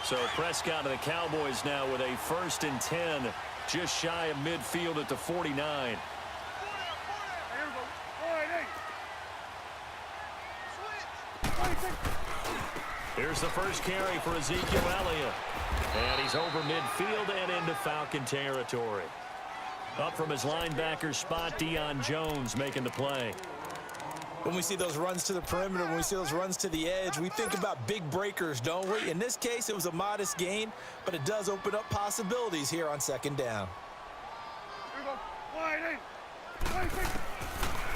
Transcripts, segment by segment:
So Prescott and the Cowboys now with a 1st and 10, just shy of midfield at the 49. Here's the first carry for Ezekiel Elliott. And he's over midfield and into Falcon territory. Up from his linebacker spot, Deion Jones making the play. When we see those runs to the perimeter, when we see those runs to the edge, we think about big breakers, don't we? In this case, it was a modest gain, but it does open up possibilities here on 2nd down.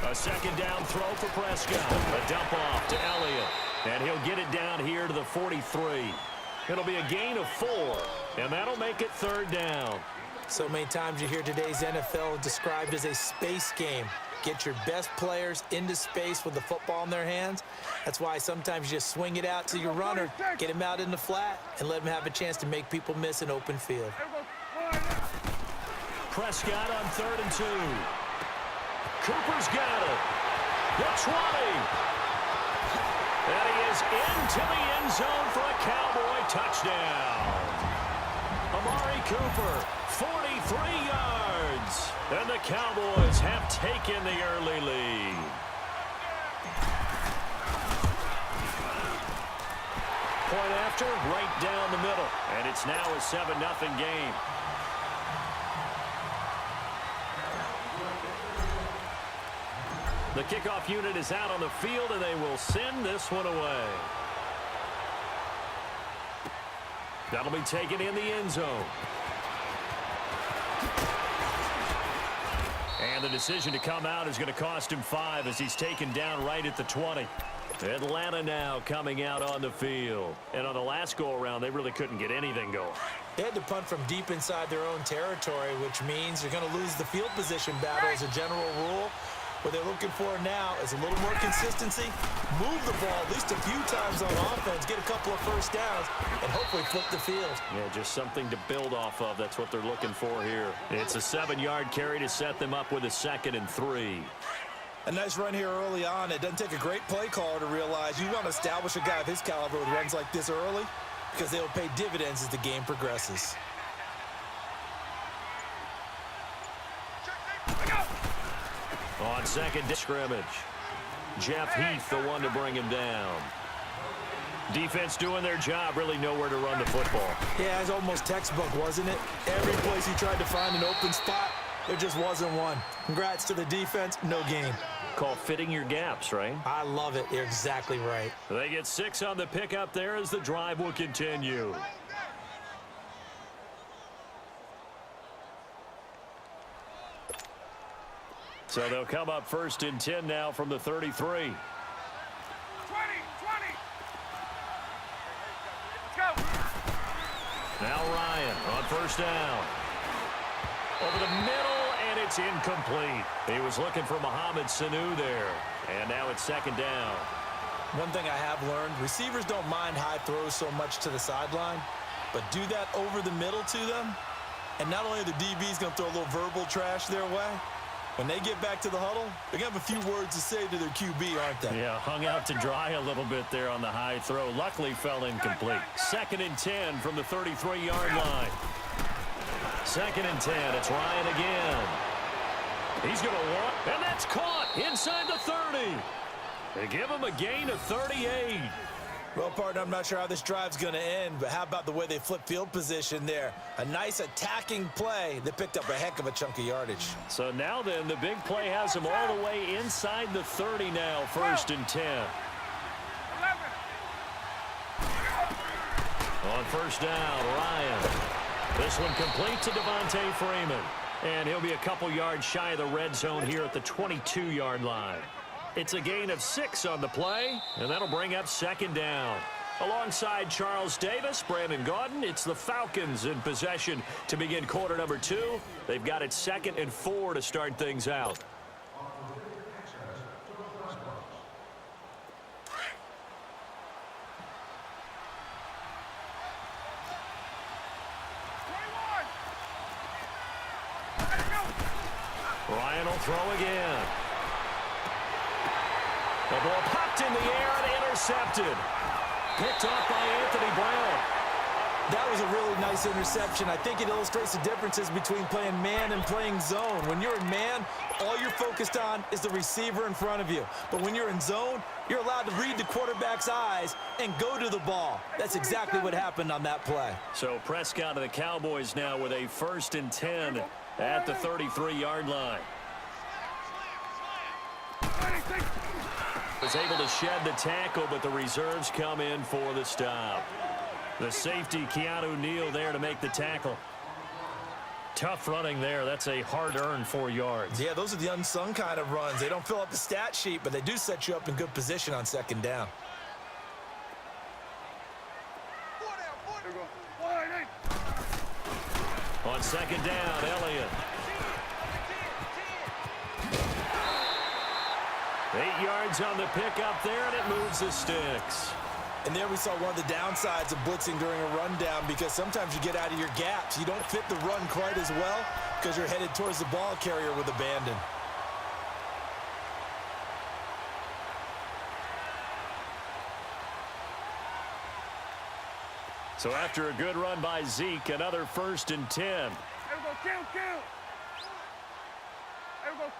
A 2nd down throw for Prescott. A dump off to Elliott. And he'll get it down here to the 43. It'll be a gain of 4, and that'll make it 3rd down. So many times you hear today's NFL described as a space game. Get your best players into space with the football in their hands. That's why sometimes you just swing it out to your runner, get him out in the flat, and let him have a chance to make people miss an open field. Prescott on 3rd and 2. Cooper's got it. The 20. And he is into the end zone for a Cowboy touchdown. Amari Cooper, 43 yards. And the Cowboys have taken the early lead. Point after, right down the middle. And it's now a 7-0 game. The kickoff unit is out on the field, and they will send this one away. That'll be taken in the end zone. And the decision to come out is going to cost him 5 as he's taken down right at the 20. Atlanta now coming out on the field. And on the last go-around, they really couldn't get anything going. They had to punt from deep inside their own territory, which means you're going to lose the field position battle as a general rule. What they're looking for now is a little more consistency, move the ball at least a few times on offense, get a couple of 1st downs, and hopefully flip the field. Yeah, just something to build off of. That's what they're looking for here. It's a 7-yard carry to set them up with a 2nd and 3. A nice run here early on. It doesn't take a great play caller to realize you want to establish a guy of his caliber with runs like this early because they will pay dividends as the game progresses. On 2nd scrimmage, Jeff Heath, the one to bring him down. Defense doing their job, really nowhere to run the football. Yeah, it's almost textbook, wasn't it? Every place he tried to find an open spot, there just wasn't one. Congrats to the defense, no gain. Called fitting your gaps, right? I love it. You're exactly right. They get 6 on the pickup there as the drive will continue. So they'll come up 1st and 10 now from the 33. 20, 20. Let's go. Now Ryan on 1st down. Over the middle, and it's incomplete. He was looking for Mohamed Sanu there. And now it's 2nd down. One thing I have learned, receivers don't mind high throws so much to the sideline, but do that over the middle to them, and not only are the DBs going to throw a little verbal trash their way, when they get back to the huddle, they're going to have a few words to say to their QB, aren't they? Yeah, hung out to dry a little bit there on the high throw. Luckily fell incomplete. 2nd and 10 from the 33-yard line. 2nd and 10. It's Ryan again. He's going to walk, and that's caught inside the 30. They give him a gain of 38. Well, partner, I'm not sure how this drive's going to end, but how about the way they flip field position there? A nice attacking play that picked up a heck of a chunk of yardage. So now then, the big play has him all the way inside the 30 now, 1st and 10. 11. On 1st down, Ryan. This one complete to Devontae Freeman. And he'll be a couple yards shy of the red zone here at the 22-yard line. It's a gain of 6 on the play, and that'll bring up 2nd down. Alongside Charles Davis, Brandon Gaudin, it's the Falcons in possession to begin quarter number 2. They've got it 2nd and 4 to start things out. Ryan will throw again. The ball popped in the air and intercepted. Picked off by Anthony Brown. That was a really nice interception. I think it illustrates the differences between playing man and playing zone. When you're in man, all you're focused on is the receiver in front of you. But when you're in zone, you're allowed to read the quarterback's eyes and go to the ball. That's exactly what happened on that play. So Prescott of the Cowboys now with a 1st and 10 at the 33-yard line. Was able to shed the tackle, but the reserves come in for the stop. The safety, Keanu Neal, there to make the tackle. Tough running there. That's a hard-earned 4 yards. Yeah, those are the unsung kind of runs. They don't fill up the stat sheet, but they do set you up in good position on 2nd down. On 2nd down, Elliott. 8 yards on the pickup there, and it moves the sticks. And there we saw one of the downsides of blitzing during a rundown, because sometimes you get out of your gaps. You don't fit the run quite as well because you're headed towards the ball carrier with abandon. So after a good run by Zeke, another 1st and 10. There we go, count. There we go,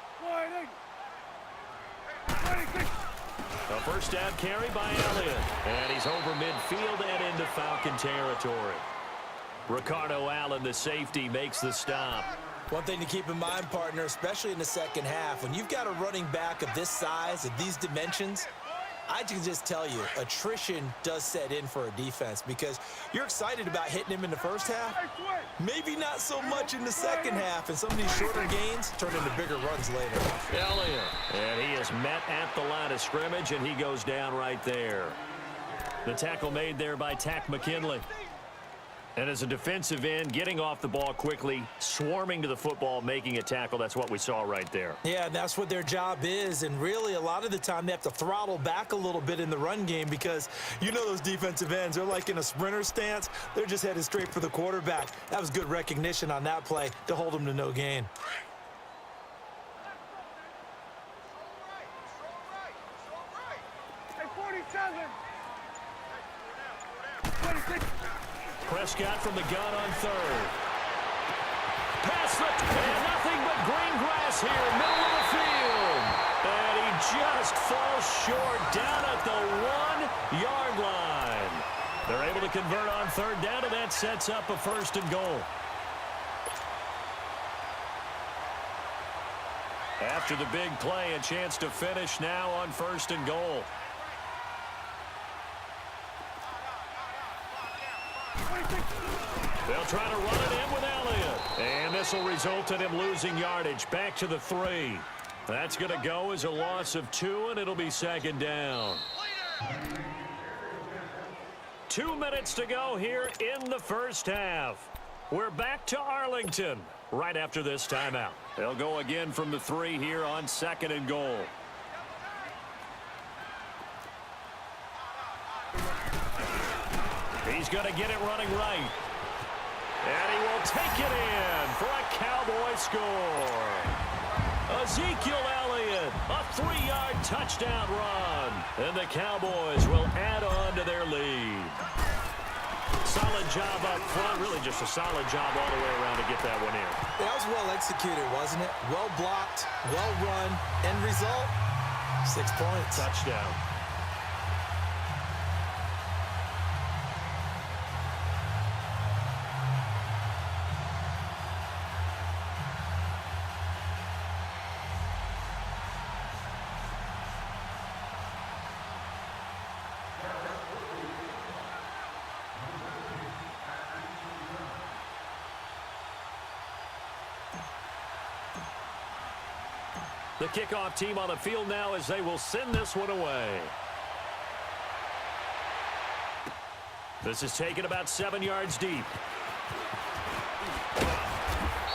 26. A first down carry by Elliott. And he's over midfield and into Falcon territory. Ricardo Allen, the safety, makes the stop. One thing to keep in mind, partner, especially in the 2nd half, when you've got a running back of this size, of these dimensions, I can just tell you, attrition does set in for a defense, because you're excited about hitting him in the 1st half, maybe not so much in the 2nd half, and some of these shorter gains turn into bigger runs later. Elliott, and he is met at the line of scrimmage, and he goes down right there. The tackle made there by Tack McKinley. And as a defensive end, getting off the ball quickly, swarming to the football, making a tackle, that's what we saw right there. Yeah, that's what their job is, and really a lot of the time they have to throttle back a little bit in the run game, because you know those defensive ends, they're like in a sprinter stance. They're just headed straight for the quarterback. That was good recognition on that play to hold them to no gain. Hey, 47. 26. Prescott from the gun on 3rd. Pass and nothing but green grass here, middle of the field. And he just falls short down at the 1-yard line. They're able to convert on 3rd down, and that sets up a 1st and goal. After the big play, a chance to finish now on 1st and goal. They'll try to run it in with Elliott. And this will result in him losing yardage. Back to the 3. That's going to go as a loss of 2, and it'll be 2nd down. 2 minutes to go here in the 1st half. We're back to Arlington right after this timeout. They'll go again from the 3 here on 2nd and goal. He's going to get it running right. And he will take it in for a Cowboy score. Ezekiel Elliott, a 3-yard touchdown run. And the Cowboys will add on to their lead. Solid job up front. Really just a solid job all the way around to get that one in. That was well executed, wasn't it? Well blocked, well run. End result, 6 points. Touchdown. The kickoff team on the field now as they will send this one away. This is taken about 7 yards deep.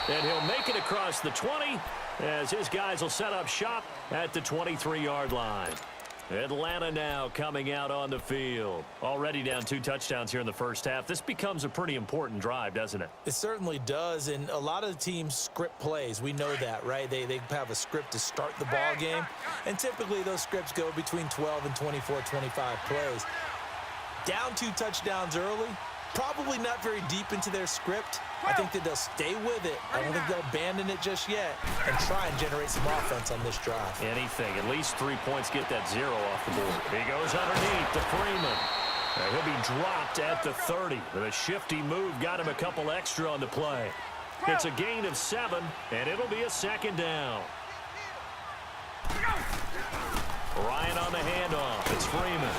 And he'll make it across the 20 as his guys will set up shop at the 23-yard line. Atlanta now coming out on the field. Already down 2 touchdowns here in the 1st half. This becomes a pretty important drive, doesn't it? It certainly does, and a lot of the teams script plays. We know that, right? They have a script to start the ball game, and typically those scripts go between 12 and 24, 25 plays. Down 2 touchdowns early, Probably not very deep into their script. I think that they'll stay with it. I don't think they'll abandon it just yet and try and generate some offense on this drive. Anything. At least 3 points get that 0 off the board. He goes underneath to Freeman. He'll be dropped at the 30. With a shifty move, got him a couple extra on the play. It's a gain of 7, and it'll be a second down. Ryan on the handoff. It's Freeman.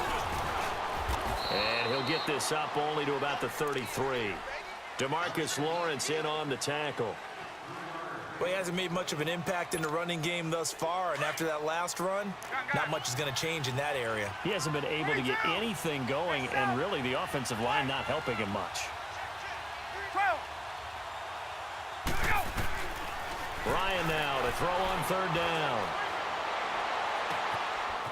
And he'll get this up only to about the 33. DeMarcus Lawrence in on the tackle. Well, he hasn't made much of an impact in the running game thus far, and after that last run, not much is going to change in that area. He hasn't been able to get anything going, and really the offensive line not helping him much. Ryan now to throw on third down.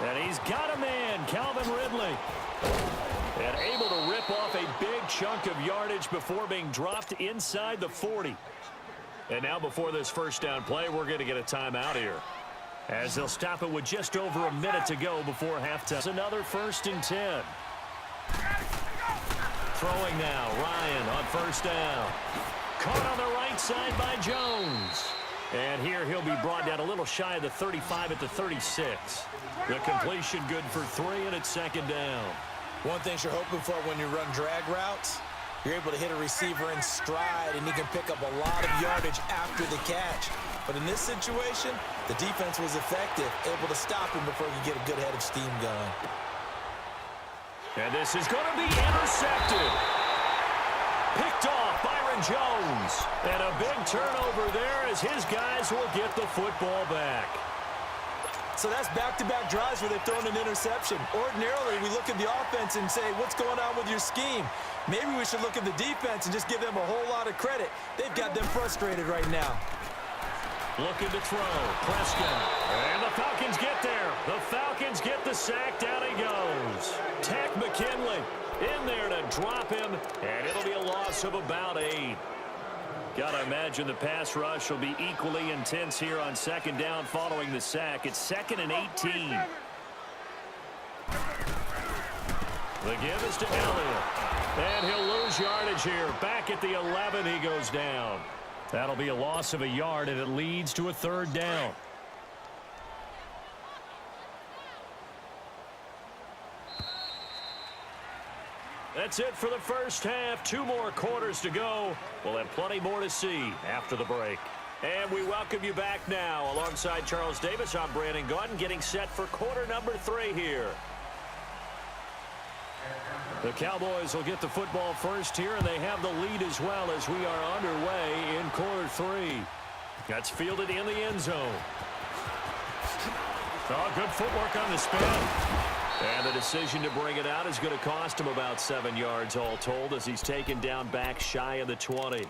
And he's got a man, Calvin Ridley. And able to rip off a big chunk of yardage before being dropped inside the 40. And now before this first down play, we're going to get a timeout here, as they'll stop it with just over a minute to go before halftime. It's another 1st and 10. Throwing now, Ryan on first down. Caught on the right side by Jones. And here he'll be brought down a little shy of the 35 at the 36. The completion good for 3, and it's second down. One thing you're hoping for when you run drag routes, you're able to hit a receiver in stride, and he can pick up a lot of yardage after the catch. But in this situation, the defense was effective, able to stop him before he could get a good head of steam going. And this is going to be intercepted. Picked off Byron Jones. And a big turnover there as his guys will get the football back. So that's back-to-back drives where they've thrown an interception. Ordinarily, we look at the offense and say, what's going on with your scheme? Maybe we should look at the defense and just give them a whole lot of credit. They've got them frustrated right now. Looking to throw. Prescott. And the Falcons get there. The Falcons get the sack. Down he goes. Tech McKinley in there to drop him. And it'll be a loss of about 8. Gotta imagine the pass rush will be equally intense here on second down following the sack. It's 2nd and 18. The give is to Elliott. And he'll lose yardage here. Back at the 11, he goes down. That'll be a loss of a yard, and it leads to a 3rd down. That's it for the first half. 2 more quarters to go. We'll have plenty more to see after the break. And we welcome you back now. Alongside Charles Davis, I'm Brandon Gordon, getting set for quarter number 3 here. The Cowboys will get the football first here, and they have the lead as well as we are underway in quarter 3. That's fielded in the end zone. Oh, good footwork on the spin. And the decision to bring it out is going to cost him about 7 yards all told, as he's taken down back shy of the 20.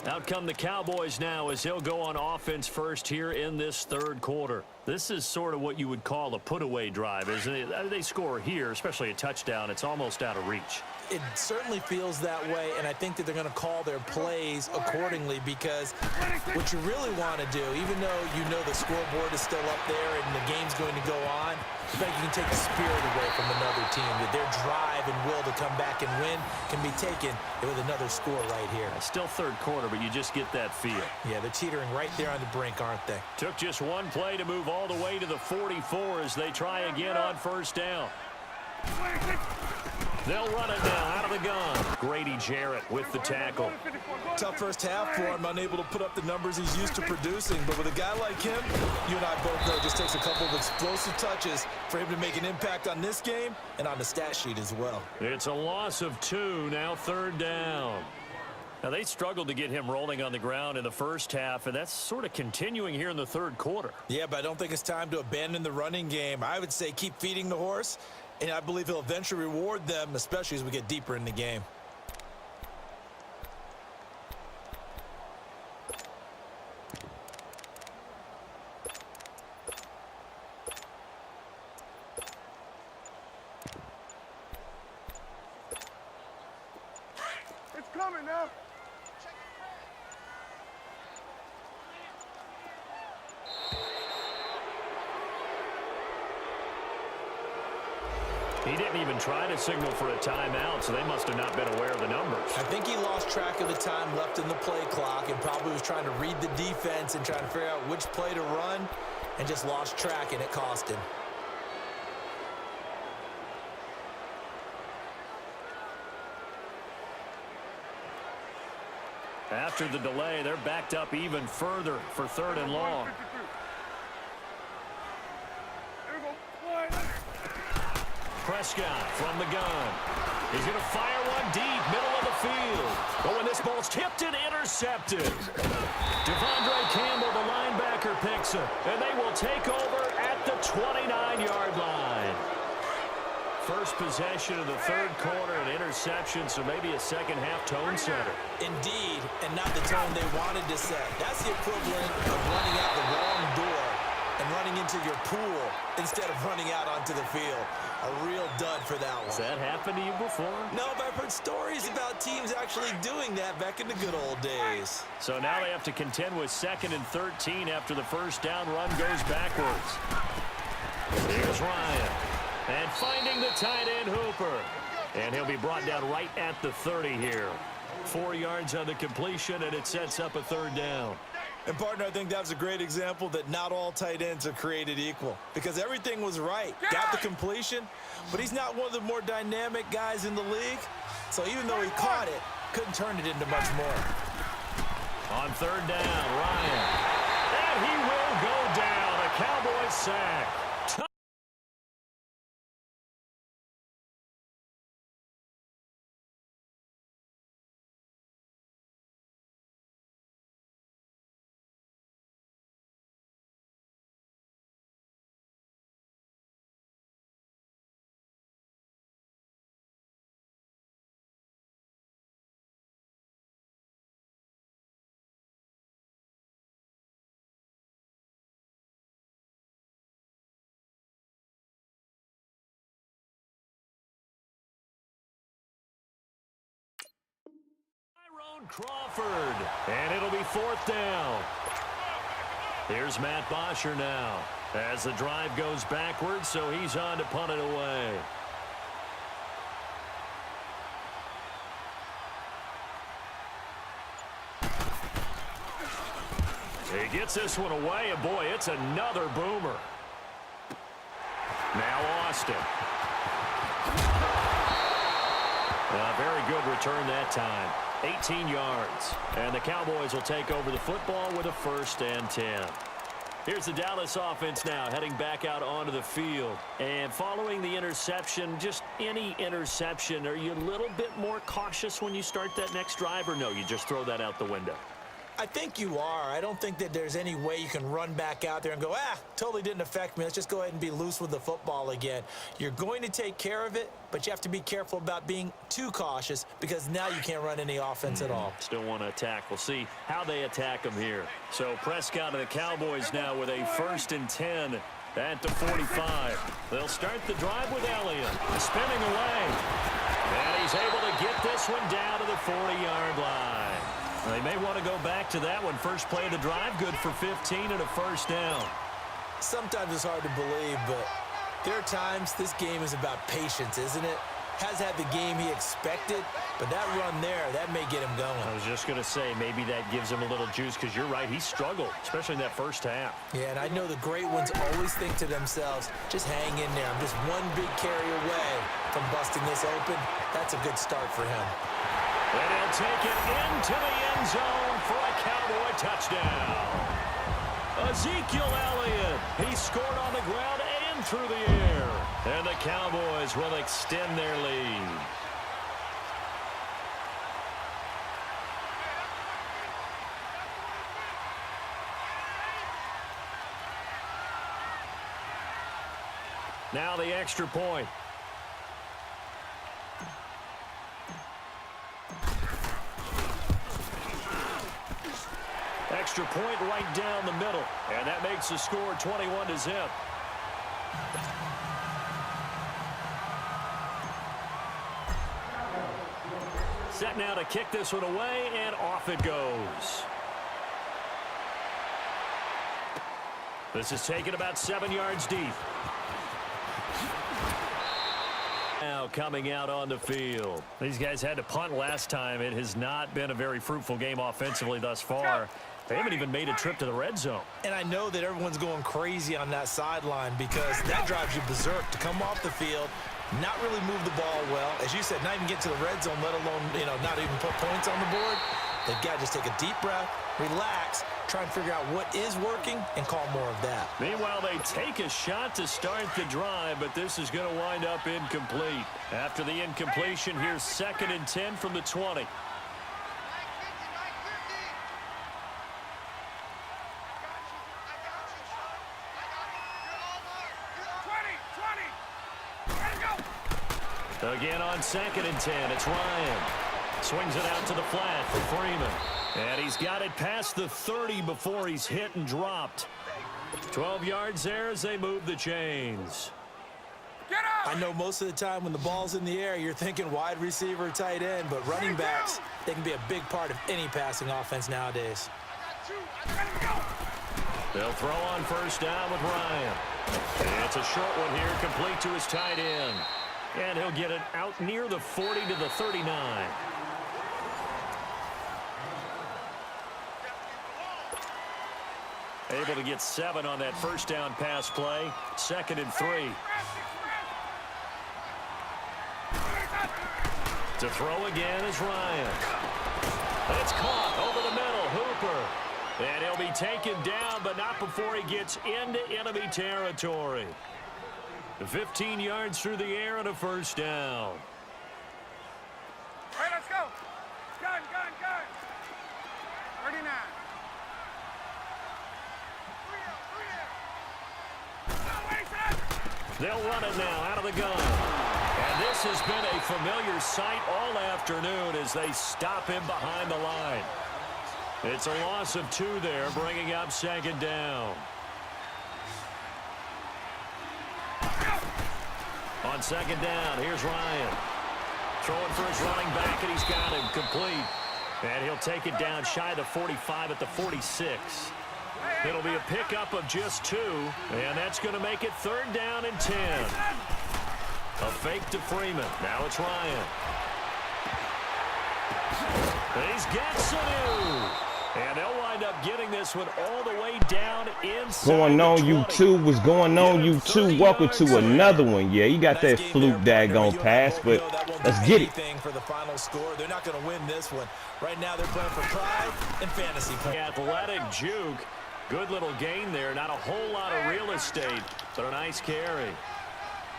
Out come the Cowboys now as he'll go on offense first here in this 3rd quarter. This is sort of what you would call a put-away drive, isn't it? They score here, especially a touchdown. It's almost out of reach. It certainly feels that way, and I think that they're going to call their plays accordingly, because what you really want to do, even though you know the scoreboard is still up there and the game's going to go on, I think you can take the spirit away from another team, that their drive and will to come back and win can be taken with another score right here. Still 3rd quarter, but you just get that feel. Yeah, they're teetering right there on the brink, aren't they? Took just one play to move all the way to the 44 as they try again on first down. They'll run it now out of the gun. Grady Jarrett with the tackle. Tough first half for him, unable to put up the numbers he's used to producing. But with a guy like him, you and I both know it just takes a couple of explosive touches for him to make an impact on this game and on the stat sheet as well. It's a loss of 2, now 3rd down. Now, they struggled to get him rolling on the ground in the first half, and that's sort of continuing here in the 3rd quarter. Yeah, but I don't think it's time to abandon the running game. I would say keep feeding the horse, and I believe he'll eventually reward them, especially as we get deeper in the game. It's coming now. He didn't even try to signal for a timeout, so they must have not been aware of the numbers. I think he lost track of the time left in the play clock and probably was trying to read the defense and trying to figure out which play to run and just lost track, and it cost him. After the delay, they're backed up even further for 3rd and long. Here we go. One. Prescott from the gun. He's going to fire one deep, middle of the field. Oh, and this ball's tipped and intercepted. Devondre Campbell, the linebacker, picks it. And they will take over at the 29-yard line. First possession of the 3rd quarter, an interception, so maybe a second-half tone setter. Indeed, and not the tone they wanted to set. That's the equivalent of running out the wrong door and running into your pool instead of running out onto the field. A real dud for that one. Has that happened to you before? No, but I've heard stories about teams actually doing that back in the good old days. So now they have to contend with 2nd and 13 after the first down run goes backwards. Here's Ryan. And finding the tight end Hooper. And he'll be brought down right at the 30 here. 4 yards on the completion, and it sets up a 3rd down. And, partner, I think that's a great example that not all tight ends are created equal. Because everything was right. Got the completion, but he's not one of the more dynamic guys in the league. So even though he caught it, couldn't turn it into much more. On 3rd down, Ryan. And he will go down. A Cowboys sack. Crawford, and it'll be 4th down. Here's Matt Bosher now as the drive goes backwards, so he's on to punt it away. He gets this one away, and boy, it's another boomer. Now Austin. A very good return that time. 18 yards. And the Cowboys will take over the football with a 1st and 10. Here's the Dallas offense now heading back out onto the field. And following the interception, just any interception, are you a little bit more cautious when you start that next drive, or no, you just throw that out the window? I think you are. I don't think that there's any way you can run back out there and go, totally didn't affect me. Let's just go ahead and be loose with the football again. You're going to take care of it, but you have to be careful about being too cautious because now you can't run any offense at all. Still want to attack. We'll see how they attack them here. So Prescott and the Cowboys now with a 1st and 10 at the 45. They'll start the drive with Elliott spinning away. And he's able to get this one down to the 40-yard line. They may want to go back to that one. First play of the drive, good for 15 and a 1st down. Sometimes it's hard to believe, but there are times this game is about patience, isn't it? Has had the game he expected, but that run there, that may get him going. I was just going to say, maybe that gives him a little juice, because you're right, he struggled, especially in that first half. Yeah, and I know the great ones always think to themselves, just hang in there. I'm just one big carry away from busting this open. That's a good start for him. And he'll take it into the end zone for a Cowboy touchdown. Ezekiel Elliott, he scored on the ground and through the air. And the Cowboys will extend their lead. Now the extra point. Extra point right down the middle. And that makes the score 21-0. Set now to kick this one away, and off it goes. This is taken about 7 yards deep. Now coming out on the field. These guys had to punt last time. It has not been a very fruitful game offensively thus far. They haven't even made a trip to the red zone. And I know that everyone's going crazy on that sideline because that drives you berserk to come off the field, not really move the ball well. As you said, not even get to the red zone, let alone, not even put points on the board. They've got to just take a deep breath, relax, try and figure out what is working, and call more of that. Meanwhile, they take a shot to start the drive, but this is going to wind up incomplete. After the incompletion, here's 2nd and 10 from the 20. Again on 2nd and 10, it's Ryan. Swings it out to the flat for Freeman. And he's got it past the 30 before he's hit and dropped. 12 yards there as they move the chains. I know most of the time when the ball's in the air, you're thinking wide receiver, tight end, but running backs, they can be a big part of any passing offense nowadays. They'll throw on 1st down with Ryan. And it's a short one here, complete to his tight end. And he'll get it out near the 40 to the 39. Able to get 7 on that 1st down pass play. 2nd and 3. To throw again is Ryan. It's caught over the middle. Hooper. And he'll be taken down, but not before he gets into enemy territory. 15 yards through the air and a 1st down. All right, let's go. Gun. 39. They'll run it now out of the gun. And this has been a familiar sight all afternoon as they stop him behind the line. It's a loss of 2 there, bringing up 2nd down. On 2nd down, here's Ryan. Throwing for his running back, and he's got him complete. And he'll take it down shy of the 45 at the 46. It'll be a pickup of just 2, and that's going to make it 3rd down and 10. A fake to Freeman. Now it's Ryan. He's got Sanu. And they'll wind up getting this one all the way down inside. Going on YouTube, what's going on YouTube? Welcome to another one. Yeah, you got that fluke daggone pass, but let's get it. For the final score, they're not going to win this one. Right now, they're playing for pride and fantasy points. Athletic juke. Good little gain there. Not a whole lot of real estate, but a nice carry.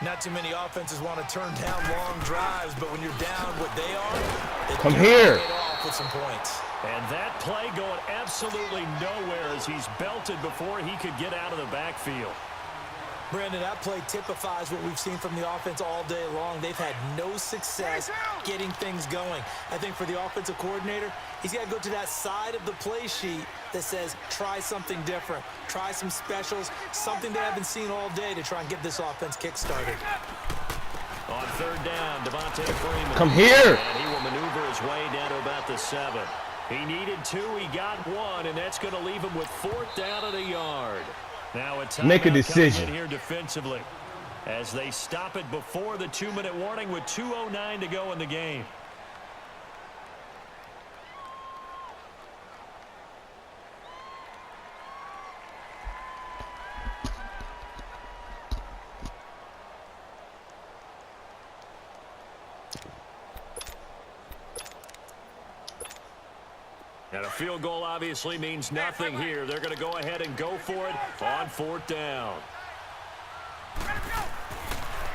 Not too many offenses want to turn down long drives, but when you're down what they are, they come here. Get off with some points. And that play going absolutely nowhere as he's belted before he could get out of the backfield. Brandon, that play typifies what we've seen from the offense all day long. They've had no success getting things going. I think for the offensive coordinator, he's got to go to that side of the play sheet that says try something different, try some specials, something they haven't seen all day to try and get this offense kick-started. On 3rd down, Devontae Freeman. Come here. And he will maneuver his way down to about the 7. He needed 2, he got 1, and that's going to leave him with 4th down at a yard. Now a make a decision here defensively as they stop it before the 2-minute warning with 2:09 to go in the game. And a field goal obviously means nothing here. They're going to go ahead and go for it on 4th down.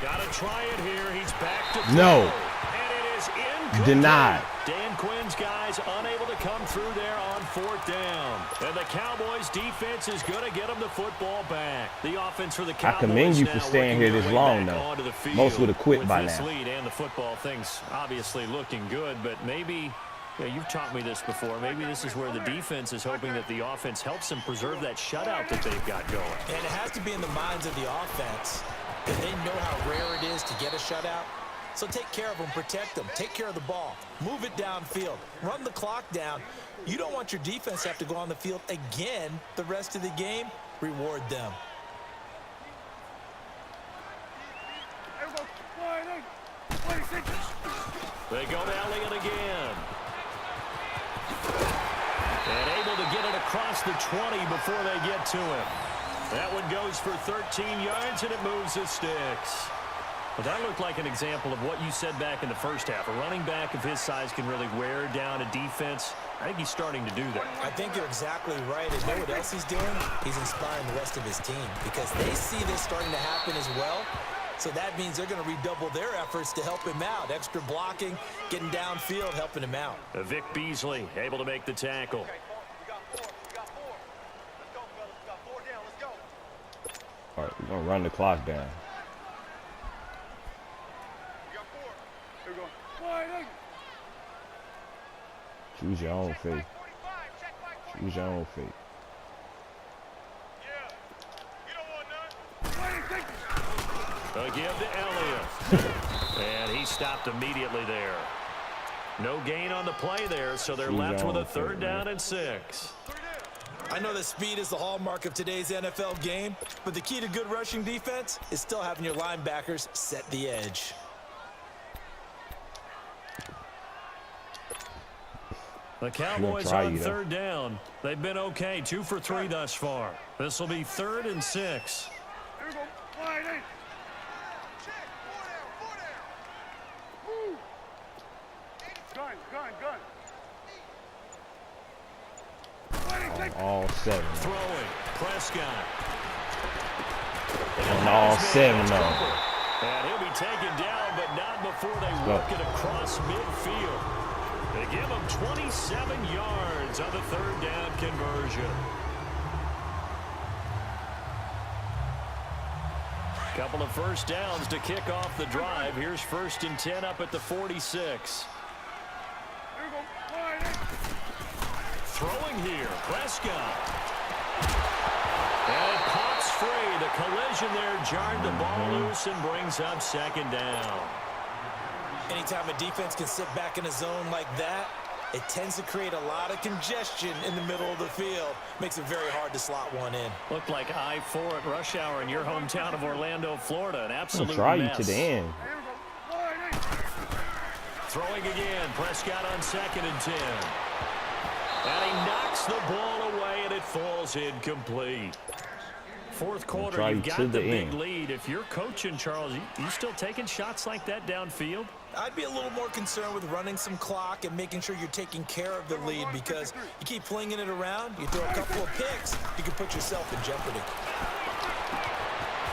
Got to try it here. He's back to throw. No. And it is incomplete. Denied. Dan Quinn's guys unable to come through there on 4th down. And the Cowboys defense is going to get them the football back. The offense for the Cowboys. I commend you for staying here this long, though. Most would have quit by now. Lead and the football things obviously looking good, but maybe. Yeah, you've taught me this before. Maybe this is where the defense is hoping that the offense helps them preserve that shutout that they've got going. And it has to be in the minds of the offense that they know how rare it is to get a shutout. So take care of them, protect them, take care of the ball, move it downfield, run the clock down. You don't want your defense to have to go on the field again the rest of the game. Reward them. There we go. They go to Elliott again. And able to get it across the 20 before they get to him. That one goes for 13 yards, and it moves the sticks. Well, that looked like an example of what you said back in the first half. A running back of his size can really wear down a defense. I think he's starting to do that. I think you're exactly right. And you know what else he's doing? He's inspiring the rest of his team because they see this starting to happen as well. So that means they're going to redouble their efforts to help him out. Extra blocking, getting downfield, helping him out. Vic Beasley able to make the tackle. All right, we're going to run the clock down. Choose your own fate. Choose your own fate. A give to Elliott. And he stopped immediately there. No gain on the play there, so they're left with a third down and 6. I know that speed is the hallmark of today's NFL game, but the key to good rushing defense is still having your linebackers set the edge. The Cowboys on third down. They've been okay, 2 for 3 thus far. This will be 3rd and 6. All 7. Throwing. Prescott. On all 7 of them. And he'll be taken down, but not before they work it across midfield. They give him 27 yards on the third down conversion. Couple of first downs to kick off the drive. Here's 1st and 10 up at the 46. Throwing here, Prescott. And it pops free. The collision there jarred the ball loose and brings up 2nd down. Anytime a defense can sit back in a zone like that, it tends to create a lot of congestion in the middle of the field. Makes it very hard to slot one in. Looked like I-4 at rush hour in your hometown of Orlando, Florida. An absolute try mess. you to the end. Throwing again. Prescott on 2nd and 10. And he knocks the ball away, and it falls incomplete. 4th quarter, you've got the big lead. If you're coaching, Charles, you still taking shots like that downfield? I'd be a little more concerned with running some clock and making sure you're taking care of the lead, because you keep flinging it around, you throw a couple of picks, you can put yourself in jeopardy.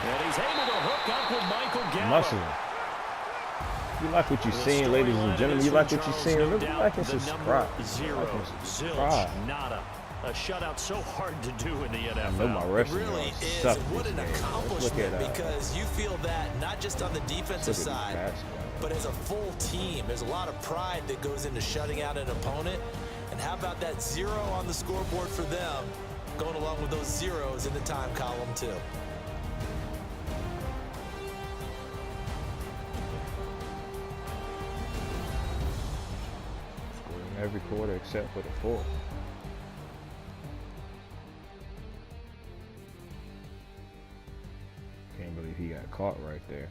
And he's able to hook up with Michael Gallup. Muscle. You like what you're seeing, ladies and gentlemen? You like what you're seeing? Remember, like and subscribe. Nada. A shutout so hard to do in the NFL. I know my wrestling It really is. suck What an accomplishment, at, because you feel that not just on the defensive side, but as a full team. There's a lot of pride that goes into shutting out an opponent. And how about that 0 on the scoreboard for them, going along with those zeros in the time column too. Every quarter except for the 4th. Can't believe he got caught right there.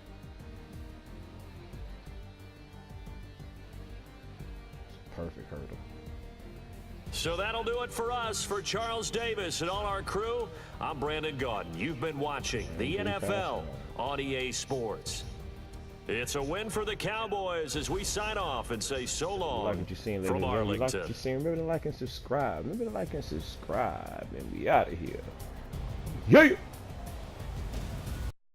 It's a perfect hurdle. So that'll do it for us. For Charles Davis and all our crew, I'm Brandon Gaudin. You've been watching the NFL on EA Sports. It's a win for the Cowboys as we sign off and say so long like what you're seeing, from Arlington. Like what you're seeing. Remember to like and subscribe. And we out of here. Yeah.